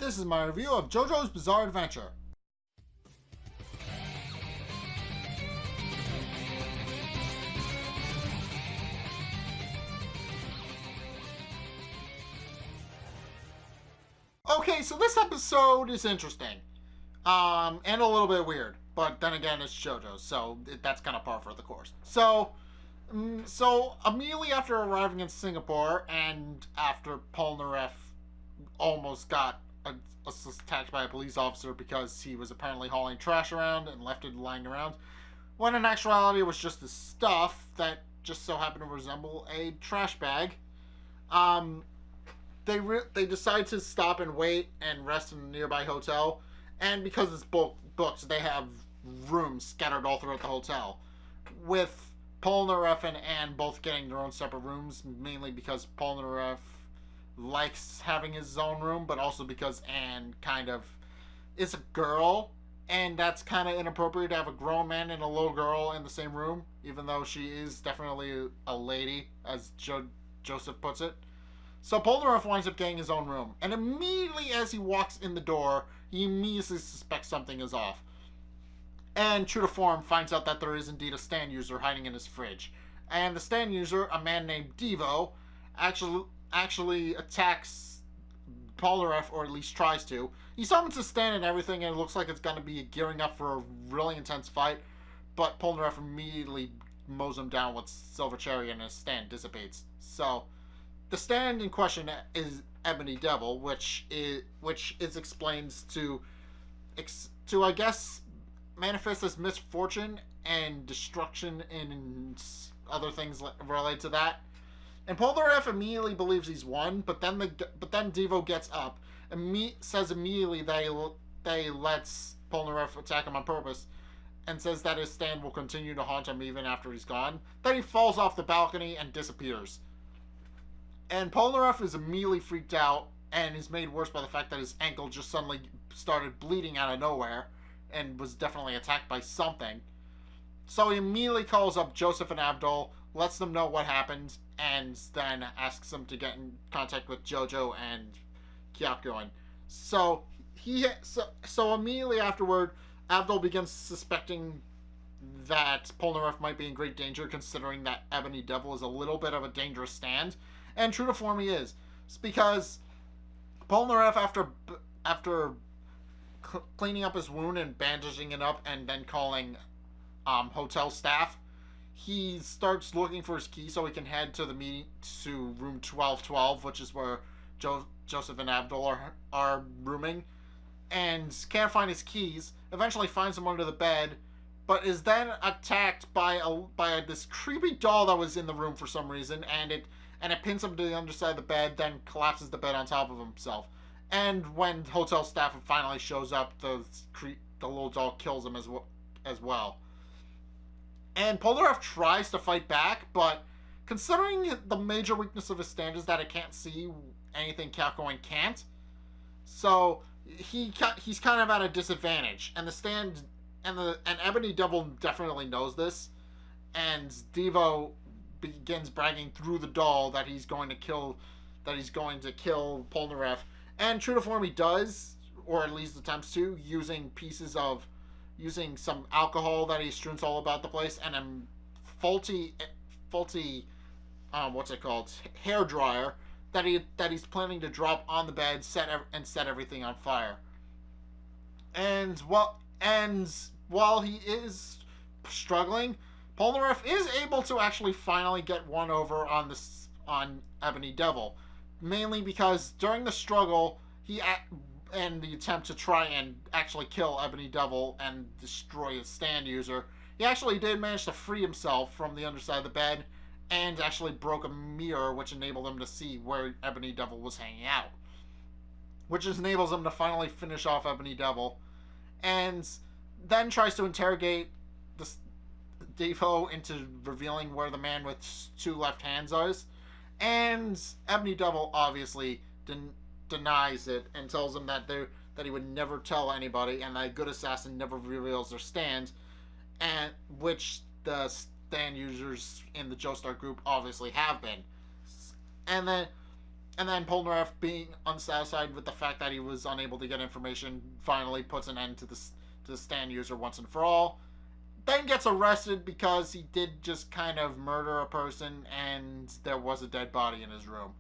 this is my review of Jojo's Bizarre Adventure. Okay, so this episode is interesting. And a little bit weird. But then again, it's Jojo, so that's kind of par for the course. So immediately after arriving in Singapore, and after Polnareff almost got attacked by a police officer because he was apparently hauling trash around and left it lying around, when in actuality it was just the stuff that just so happened to resemble a trash bag, they decide to stop and wait and rest in a nearby hotel, and because it's booked, they have rooms scattered all throughout the hotel, with Polnareff and Anne both getting their own separate rooms, mainly because Polnareff likes having his own room, but also because Anne kind of is a girl, and that's kind of inappropriate to have a grown man and a little girl in the same room, even though she is definitely a lady, as Joseph puts it. So Polnareff winds up getting his own room, and immediately as he walks in the door, he immediately suspects something is off. And true to form, finds out that there is indeed a stand user hiding in his fridge. And the stand user, a man named Devo, actually attacks Polnareff, or at least tries to. He summons his stand and everything, and it looks like it's going to be gearing up for a really intense fight, but Polnareff immediately mows him down with Silver Cherry, and his stand dissipates. So the stand in question is Ebony Devil, which is explained to I guess manifest as misfortune and destruction and other things related to that. And Polnareff immediately believes he's won, but then Devo gets up and says immediately that he lets Polnareff attack him on purpose, and says that his stand will continue to haunt him even after he's gone. Then he falls off the balcony and disappears. And Polnareff is immediately freaked out, and is made worse by the fact that his ankle just suddenly started bleeding out of nowhere, and was definitely attacked by something. So he immediately calls up Joseph and Abdul, lets them know what happened, and then asks them to get in contact with Jojo and Kyakuin. So immediately afterward, Abdul begins suspecting that Polnareff might be in great danger, considering that Ebony Devil is a little bit of a dangerous stand. And true to form, he is. It's because Polnareff, after cleaning up his wound and bandaging it up, and then calling hotel staff, he starts looking for his key so he can head to the meeting to room 1212, which is where Joseph and Abdul are rooming, and can't find his keys. Eventually finds them under the bed, but is then attacked by this creepy doll that was in the room for some reason, and it pins him to the underside of the bed, then collapses the bed on top of himself. And when hotel staff finally shows up, the little doll kills him as well. And Polnareff tries to fight back, but considering the major weakness of his stand is that it can't see anything Kyakuin can't, so he's kind of at a disadvantage. And the stand and Ebony Devil definitely knows this, and Devo begins bragging through the doll that he's going to kill Polnareff. And true to form, he does, or at least attempts to, using some alcohol that he strews all about the place, and a faulty hair dryer that he's planning to drop on the bed, set everything on fire. And while he is struggling, Polnareff is able to actually finally get one over on Ebony Devil, mainly because during the struggle and the attempt to try and actually kill Ebony Devil and destroy his stand user, he actually did manage to free himself from the underside of the bed, and actually broke a mirror, which enabled him to see where Ebony Devil was hanging out, which enables him to finally finish off Ebony Devil, and then tries to interrogate Devo into revealing where the man with two left hands is. And Ebony Devil obviously denies it and tells him that he would never tell anybody, and that a good assassin never reveals their stand, and which the stand users in the Joestar group obviously have been. And And then Polnareff, being unsatisfied with the fact that he was unable to get information, finally puts an end to the stand user once and for all. Then gets arrested because he did just kind of murder a person and there was a dead body in his room.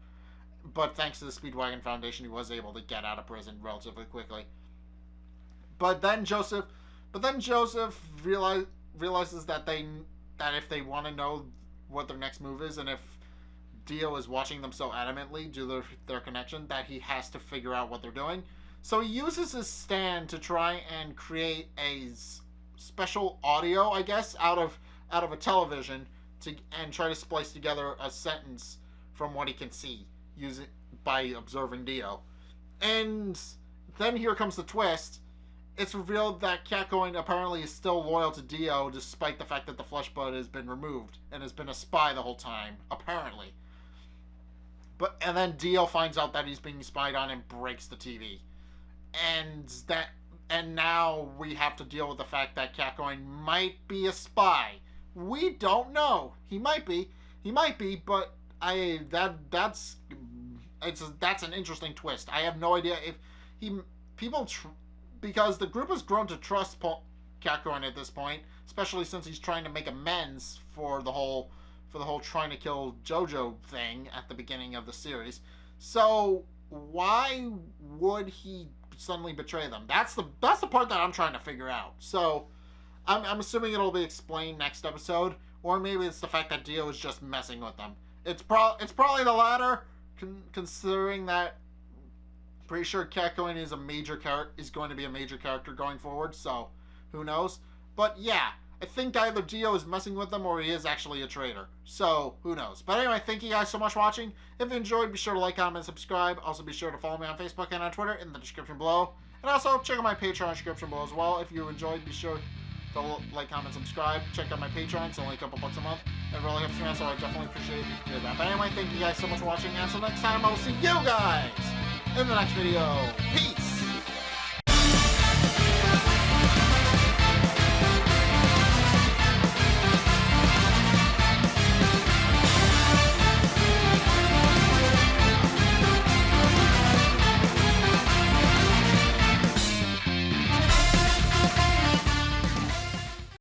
But thanks to the Speedwagon Foundation, he was able to get out of prison relatively quickly. But then Joseph realizes that if they want to know what their next move is, and if Dio is watching them so adamantly due to their connection, that he has to figure out what they're doing. So he uses his stand to try and create a special audio, I guess, out of a television and try to splice together a sentence from what he can see by observing Dio. And then here comes the twist. It's revealed that Catcoin apparently is still loyal to Dio despite the fact that the flesh bud has been removed and has been a spy the whole time, apparently. And then Dio finds out that he's being spied on and breaks the TV. And now we have to deal with the fact that Catcoin might be a spy. We don't know. He might be, but that's an interesting twist. I have no idea if because the group has grown to trust Catcoin at this point, especially since he's trying to make amends for the whole trying to kill Jojo thing at the beginning of the series. So why would he suddenly betray them? That's the part that I'm trying to figure out. So I'm assuming it'll be explained next episode, or maybe it's the fact that Dio is just messing with them. It's probably the latter, considering that pretty sure Catcoin is going to be a major character going forward, so who knows. But yeah, I think either Dio is messing with them or he is actually a traitor. So who knows. But anyway, thank you guys so much for watching. If you enjoyed, be sure to like, comment, and subscribe. Also be sure to follow me on Facebook and on Twitter in the description below. And also check out my Patreon description below as well. If you enjoyed, be sure to like, comment, subscribe. Check out my Patreon. It's only a couple bucks a month. It really helps me out, so I definitely appreciate if you do that. But anyway, thank you guys so much for watching. And until next time, I will see you guys in the next video. Peace!